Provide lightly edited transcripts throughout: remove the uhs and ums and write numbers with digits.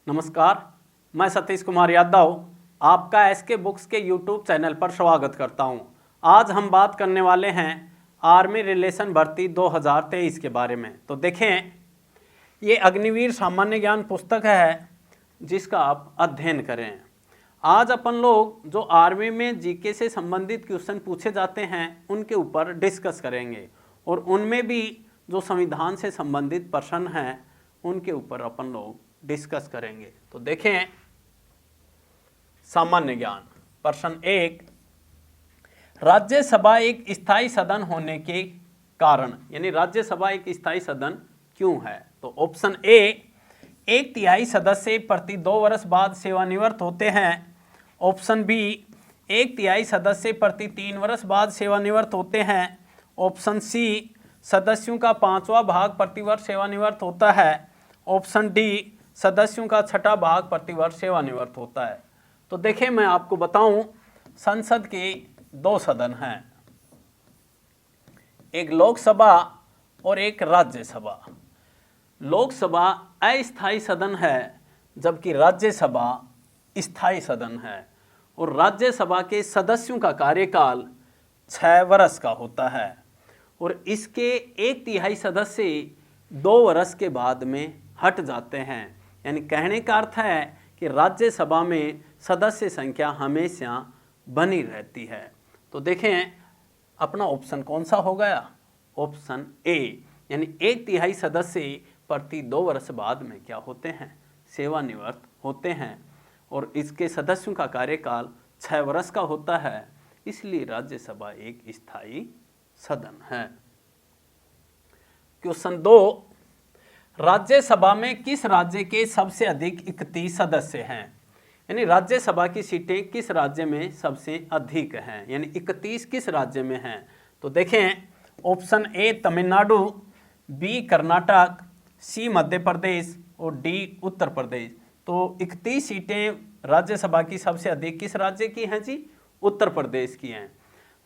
नमस्कार, मैं सतीश कुमार यादव आपका एसके बुक्स के यूट्यूब चैनल पर स्वागत करता हूं। आज हम बात करने वाले हैं आर्मी रिलेशन भर्ती 2023 के बारे में। तो देखें, ये अग्निवीर सामान्य ज्ञान पुस्तक है जिसका आप अध्ययन करें। आज अपन लोग जो आर्मी में जीके से संबंधित क्वेश्चन पूछे जाते हैं उनके ऊपर डिस्कस करेंगे और उनमें भी जो संविधान से संबंधित प्रश्न हैं उनके ऊपर अपन लोग डिस्कस करेंगे। तो देखें, सामान्य ज्ञान प्रश्न 1, राज्यसभा एक स्थायी सदन होने के कारण, यानी राज्यसभा एक स्थायी सदन क्यों है? तो ऑप्शन ए, 1/3 सदस्य प्रति 2 वर्ष बाद सेवानिवृत्त होते हैं। ऑप्शन बी, 1/3 सदस्य प्रति 3 वर्ष बाद सेवानिवृत्त होते हैं। ऑप्शन सी, सदस्यों का 5वां भाग प्रतिवर्ष सेवानिवृत्त होता है। ऑप्शन डी, सदस्यों का 6ठा भाग प्रतिवर्ष सेवानिवृत्त होता है। तो देखें, मैं आपको बताऊं, संसद के 2 सदन हैं, एक लोकसभा और एक राज्यसभा। लोकसभा अस्थायी सदन है जबकि राज्यसभा स्थायी सदन है और राज्यसभा के सदस्यों का कार्यकाल 6 वर्ष का होता है और इसके 1/3 सदस्य 2 वर्ष के बाद में हट जाते हैं। यानी कहने का अर्थ है कि राज्यसभा में सदस्य संख्या हमेशा बनी रहती है। तो देखें, अपना ऑप्शन कौन सा हो गया? ऑप्शन ए, यानी 1/3 सदस्य प्रति 2 वर्ष बाद में क्या होते हैं? सेवानिवृत्त होते हैं और इसके सदस्यों का कार्यकाल 6 वर्ष का होता है, इसलिए राज्यसभा एक स्थायी सदन है। क्वेश्चन 2, राज्यसभा में किस राज्य के सबसे अधिक 31 सदस्य हैं? यानी राज्यसभा की सीटें किस राज्य में सबसे अधिक हैं, यानी 31 किस राज्य में हैं? तो देखें, option A Tamil Nadu, B Karnataka, C Madhya Pradesh और डी उत्तर प्रदेश। तो 31 सीटें राज्यसभा की सबसे अधिक किस राज्य की हैं जी? उत्तर प्रदेश की हैं।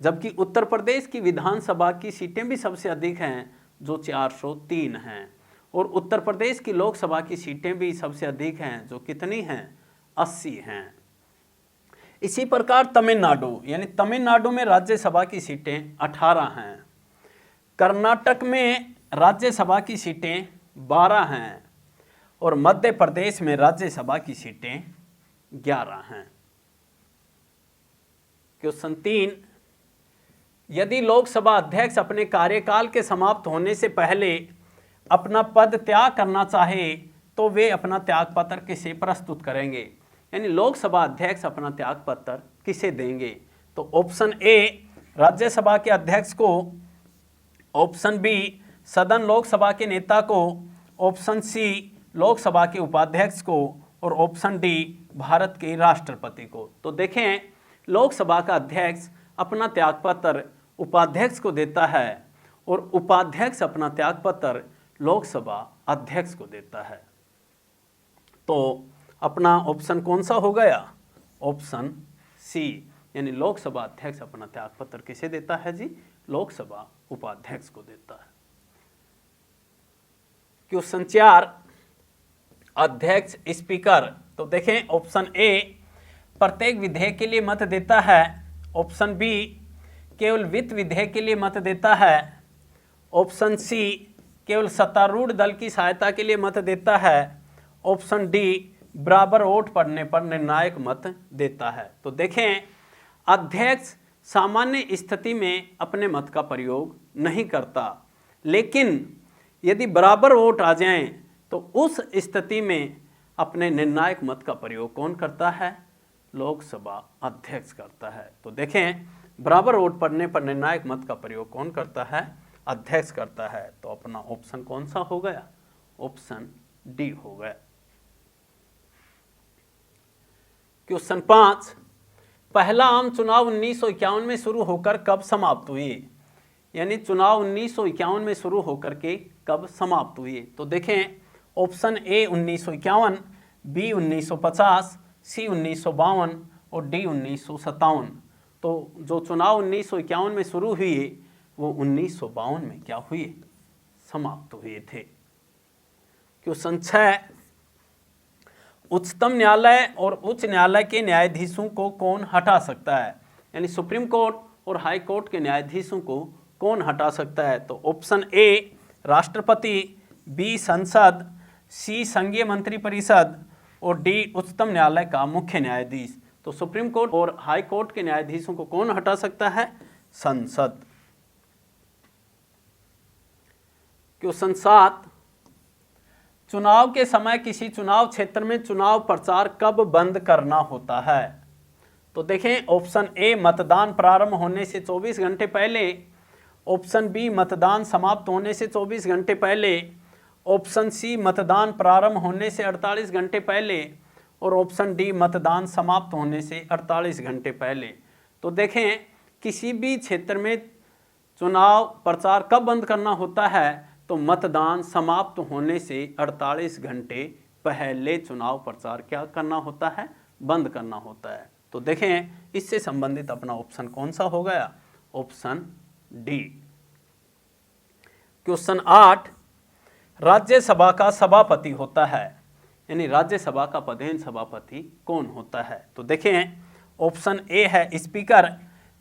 जबकि उत्तर प्रदेश की विधानसभा की सीटें भी सबसे अधिक हैं जो 403 हैं और उत्तर प्रदेश की लोकसभा की सीटें भी सबसे अधिक हैं जो कितनी हैं? 80 हैं। इसी प्रकार तमिलनाडु, यानी तमिलनाडु में राज्यसभा की सीटें 18 हैं। कर्नाटक में राज्यसभा की सीटें 12 हैं और मध्य प्रदेश में राज्यसभा की सीटें 11 हैं। क्वेश्चन 3, यदि लोकसभा अध्यक्ष अपने कार्यकाल के समाप्त होने से पहले अपना पद त्याग करना चाहे तो वे अपना त्यागपत्र किसे प्रस्तुत करेंगे? यानी लोकसभा अध्यक्ष अपना त्यागपत्र किसे देंगे? तो ऑप्शन ए, राज्यसभा के अध्यक्ष को। ऑप्शन बी, सदन लोकसभा के नेता को। ऑप्शन सी, लोकसभा के उपाध्यक्ष को और ऑप्शन डी, भारत के राष्ट्रपति को। तो देखें, लोकसभा का अध्यक्ष अपना त्यागपत्र उपाध्यक्ष को देता है और उपाध्यक्ष अपना त्यागपत्र लोकसभा अध्यक्ष को देता है। तो अपना ऑप्शन कौन सा हो गया? ऑप्शन सी, यानी लोकसभा अध्यक्ष अपना त्यागपत्र किसे देता है जी? लोकसभा उपाध्यक्ष को देता है। क्वेश्चन 4, अध्यक्ष स्पीकर। तो देखें, ऑप्शन ए, प्रत्येक विधेयक के लिए मत देता है। ऑप्शन बी, केवल वित्त विधेयक के लिए मत देता है। ऑप्शन सी, केवल सत्तारूढ़ दल की सहायता के लिए मत देता है। ऑप्शन डी, बराबर वोट पड़ने पर निर्णायक मत देता है। तो देखें, अध्यक्ष सामान्य स्थिति में अपने मत का प्रयोग नहीं करता, लेकिन यदि बराबर वोट आ जाएं तो उस स्थिति में अपने निर्णायक मत का प्रयोग कौन करता है? लोकसभा अध्यक्ष करता है। तो देखें, बराबर वोट पड़ने पर निर्णायक मत का प्रयोग कौन करता है? अध्यक्ष करता है। तो अपना ऑप्शन कौन सा हो गया? ऑप्शन डी हो गया। क्वेश्चन 5, पहला आम चुनाव 1951 में शुरू होकर कब समाप्त हुए? यानी चुनाव 1951 में शुरू होकर के कब समाप्त हुए? तो देखें, ऑप्शन ए 1951, बी 1950, सी 1952 और डी 1957। तो जो चुनाव 1951 में शुरू हुए वो 1952 में क्या हुए? समाप्त हुए थे। क्वेश्चन 6, उच्चतम न्यायालय और उच्च न्यायालय के न्यायाधीशों को कौन हटा सकता है? यानी सुप्रीम कोर्ट और हाई कोर्ट के न्यायाधीशों को कौन हटा सकता है? तो ऑप्शन ए राष्ट्रपति, बी संसद, सी संघीय मंत्रिपरिषद और डी उच्चतम न्यायालय का मुख्य न्यायाधीश। तो सुप्रीम कोर्ट और हाई कोर्ट के न्यायाधीशों को कौन हटा सकता है? संसद। क्वेश्चन 7, चुनाव के समय किसी चुनाव क्षेत्र में चुनाव प्रचार कब बंद करना होता है? तो देखें, ऑप्शन ए मतदान प्रारंभ होने से 24 घंटे पहले, ऑप्शन बी मतदान समाप्त होने से 24 घंटे पहले, ऑप्शन सी मतदान प्रारंभ होने से 48 घंटे पहले और ऑप्शन डी मतदान समाप्त होने से 48 घंटे पहले। तो देखें, किसी भी क्षेत्र में चुनाव प्रचार कब बंद करना होता है? तो मतदान समाप्त होने से 48 घंटे पहले चुनाव प्रचार क्या करना होता है? बंद करना होता है। तो देखें, इससे संबंधित अपना ऑप्शन कौन सा हो गया? Option D. क्वेश्चन 8, राज्यसभा का सभापति होता है, यानी राज्यसभा का पदेन सभापति कौन होता है? तो देखें, ऑप्शन ए है स्पीकर,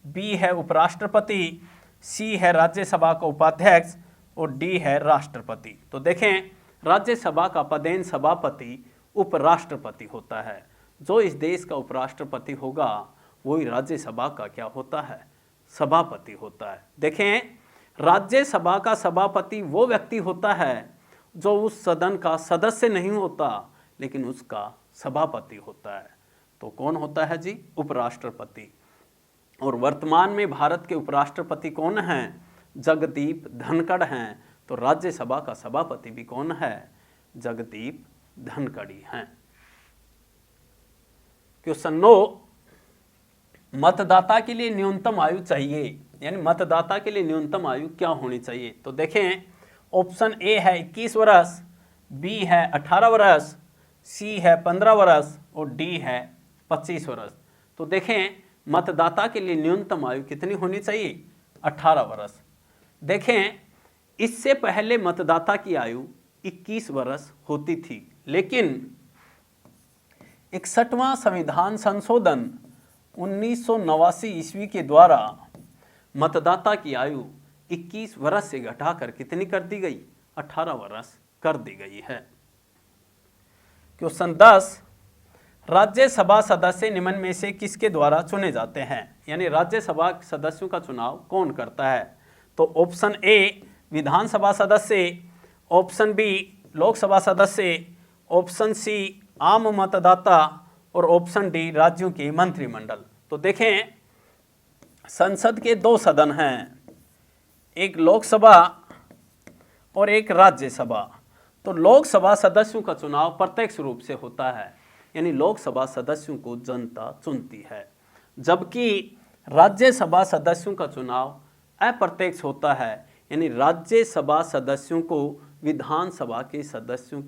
बी है उपराष्ट्रपति, सी है राज्यसभा का उपाध्यक्ष और डी है राष्ट्रपति। तो देखें, राज्यसभा का पदेन सभापति उपराष्ट्रपति होता है। जो इस देश का उपराष्ट्रपति होगा वही राज्यसभा का क्या होता है? सभापति होता है। देखें, राज्यसभा का सभापति वो व्यक्ति होता है जो उस सदन का सदस्य नहीं होता लेकिन उसका सभापति होता है। तो कौन होता है जी? उपराष्ट्रपति। और वर्तमान में भारत के उपराष्ट्रपति कौन हैं? जगदीप धनखड़ हैं। तो राज्यसभा का सभापति भी कौन है? जगदीप धनखड़ हैं। क्वेश्चन 9, मतदाता के लिए न्यूनतम आयु चाहिए, यानी मतदाता के लिए न्यूनतम आयु क्या होनी चाहिए? तो देखें, ऑप्शन ए है 21 वर्ष, बी है 18 वर्ष, सी है 15 वर्ष और डी है 25 वर्ष। तो देखें, मतदाता के लिए न्यूनतम आयु कितनी होनी चाहिए? 18 वर्ष। देखें, इससे पहले मतदाता की आयु 21 वर्ष होती थी, लेकिन 61वां संविधान संशोधन 1989 ईस्वी के द्वारा मतदाता की आयु 21 वर्ष से घटाकर कितनी कर दी गई? 18 वर्ष कर दी गई है। क्वेश्चन 10, राज्यसभा सदस्य निम्न में से किसके द्वारा चुने जाते हैं? यानी राज्यसभा सदस्यों का चुनाव कौन करता है? तो ऑप्शन ए विधानसभा सदस्य, ऑप्शन बी लोकसभा सदस्य, ऑप्शन सी आम मतदाता और ऑप्शन डी राज्यों के मंत्रिमंडल। तो देखें, संसद के 2 सदन हैं, एक लोकसभा और एक राज्यसभा। तो लोकसभा सदस्यों का चुनाव प्रत्यक्ष रूप से होता है, यानी लोकसभा सदस्यों को जनता चुनती है, जबकि राज्यसभा सदस्यों का चुनाव अप्रत्यक्ष होता है, यानी राज्यसभा सदस्यों को विधानसभा के सदस्य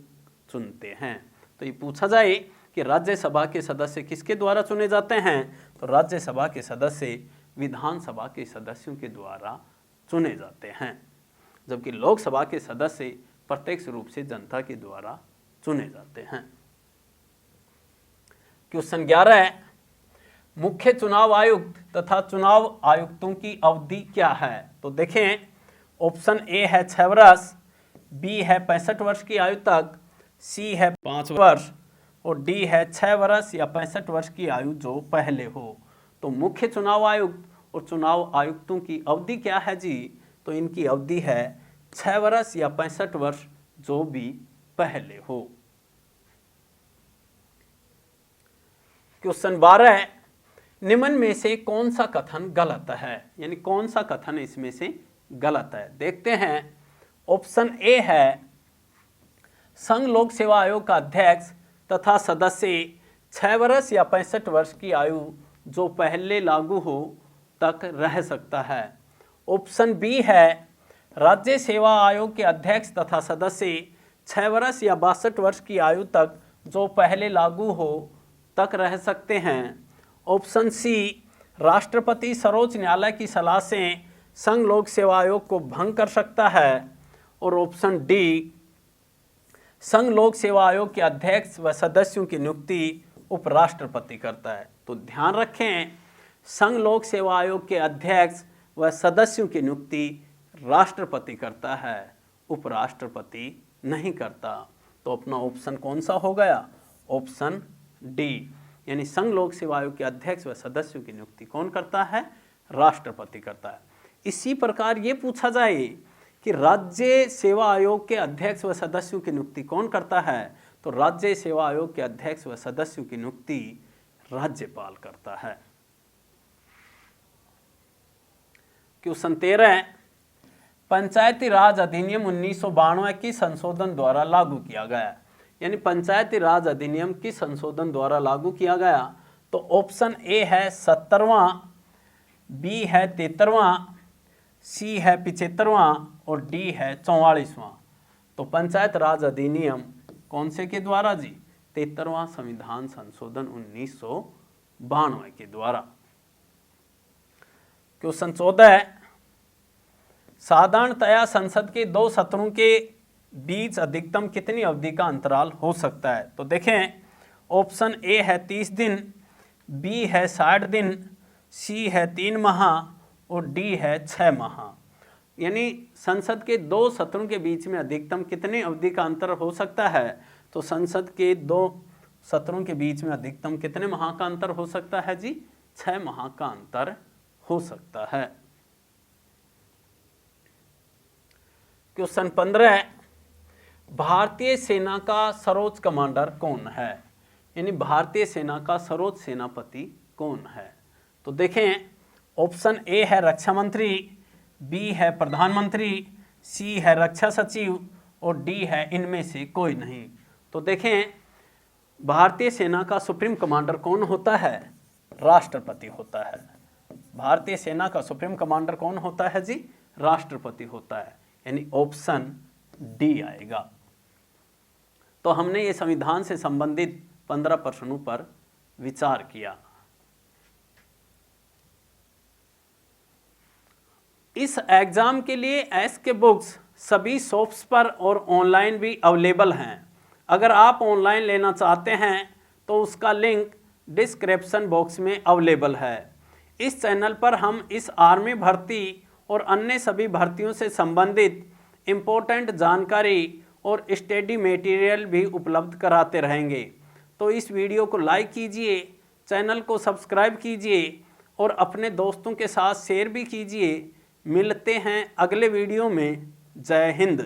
चुनते हैं। तो ये पूछा जाए कि राज्यसभा के सदस्य किसके द्वारा चुने जाते हैं? तो राज्यसभा के सदस्य विधानसभा के सदस्यों के द्वारा चुने जाते हैं, जबकि लोकसभा के सदस्य प्रत्यक्ष रूप से जनता के द्वारा चुने जाते हैं। क्वेश्चन 11, मुख्य चुनाव आयुक्त तथा चुनाव आयुक्तों की अवधि क्या है? तो देखें, ऑप्शन ए है 6 वर्ष, बी है 65 वर्ष की आयु तक, सी है 5 वर्ष और डी है 6 वर्ष या 65 वर्ष की आयु जो पहले हो। तो मुख्य चुनाव आयुक्त और चुनाव आयुक्तों की अवधि क्या है जी? तो इनकी अवधि है 6 वर्ष या 65 वर्ष जो भी पहले हो। क्वेश्चन 12, निम्न में से कौन सा कथन गलत है? यानी कौन सा कथन इसमें से गलत है? देखते हैं। ऑप्शन ए है संघ लोक सेवा आयोग का अध्यक्ष तथा सदस्य 6 वर्ष या 65 वर्ष की आयु जो पहले लागू हो तक रह सकता है। ऑप्शन बी है राज्य सेवा आयोग के अध्यक्ष तथा सदस्य 6 वर्ष या 62 वर्ष की आयु तक जो पहले लागू हो तक रह सकते हैं। ऑप्शन सी राष्ट्रपति सर्वोच्च न्यायालय की सलाह से संघ लोक सेवा आयोग को भंग कर सकता है। और ऑप्शन डी संघ लोक सेवा आयोग के अध्यक्ष व सदस्यों की नियुक्ति उपराष्ट्रपति करता है। तो ध्यान रखें, संघ लोक सेवा आयोग के अध्यक्ष व सदस्यों की नियुक्ति राष्ट्रपति करता है, उपराष्ट्रपति नहीं करता। तो अपना ऑप्शन कौन सा हो गया? ऑप्शन डी, यानी संघ लोक सेवा आयोग के अध्यक्ष व सदस्यों की नियुक्ति कौन करता है? राष्ट्रपति करता है। इसी प्रकार ये पूछा जाए कि राज्य सेवा आयोग के अध्यक्ष व सदस्यों की नियुक्ति कौन करता है? तो राज्य सेवा आयोग के अध्यक्ष व सदस्यों की नियुक्ति राज्यपाल करता है। क्वेश्चन 13, पंचायती राज अधिनियम 1992 की संशोधन द्वारा लागू किया गया। यानी पंचायती राज अधिनियम की संशोधन द्वारा लागू किया गया। तो ऑप्शन ए है 70वां, बी है 73वां, सी है 75वां और डी है 44वां। तो पंचायत राज अधिनियम कौन से के द्वारा जी? 73वां संविधान संशोधन 1992 के द्वारा। क्वेश्चन 14, साधारणतया संसद के 2 सत्रों के बीच अधिकतम कितनी अवधि का अंतराल हो सकता है? तो देखें, ऑप्शन ए है 30 दिन, बी है 60 दिन, सी है 3 माह और डी है 6 माह। यानी संसद के 2 सत्रों के बीच में अधिकतम कितने अवधि का अंतर हो सकता है? तो संसद के 2 सत्रों के बीच में अधिकतम कितने माह का अंतर हो सकता है जी? 6 माह का अंतर हो सकता है। क्वेश्चन 15, भारतीय सेना का सर्वोच्च कमांडर कौन है? यानी भारतीय सेना का सर्वोच्च सेनापति कौन है? तो देखें, ऑप्शन ए है रक्षा मंत्री, बी है प्रधानमंत्री, सी है रक्षा सचिव और डी है इनमें से कोई नहीं। तो देखें, भारतीय सेना का सुप्रीम कमांडर कौन होता है? राष्ट्रपति होता है। भारतीय सेना का सुप्रीम कमांडर कौन होता है जी? राष्ट्रपति होता है। यानी ऑप्शन डी आएगा। तो हमने ये संविधान से संबंधित 15 प्रश्नों पर विचार किया। इस एग्जाम के लिए एसके बुक्स सभी शॉप्स पर और ऑनलाइन भी अवेलेबल हैं। अगर आप ऑनलाइन लेना चाहते हैं तो उसका लिंक डिस्क्रिप्शन बॉक्स में अवेलेबल है। इस चैनल पर हम इस आर्मी भर्ती और अन्य सभी भर्तियों से संबंधित इम्पोर्टेंट जानकारी और स्टडी मटेरियल भी उपलब्ध कराते रहेंगे। तो इस वीडियो को लाइक कीजिए, चैनल को सब्सक्राइब कीजिए और अपने दोस्तों के साथ शेयर भी कीजिए। मिलते हैं अगले वीडियो में। जय हिंद।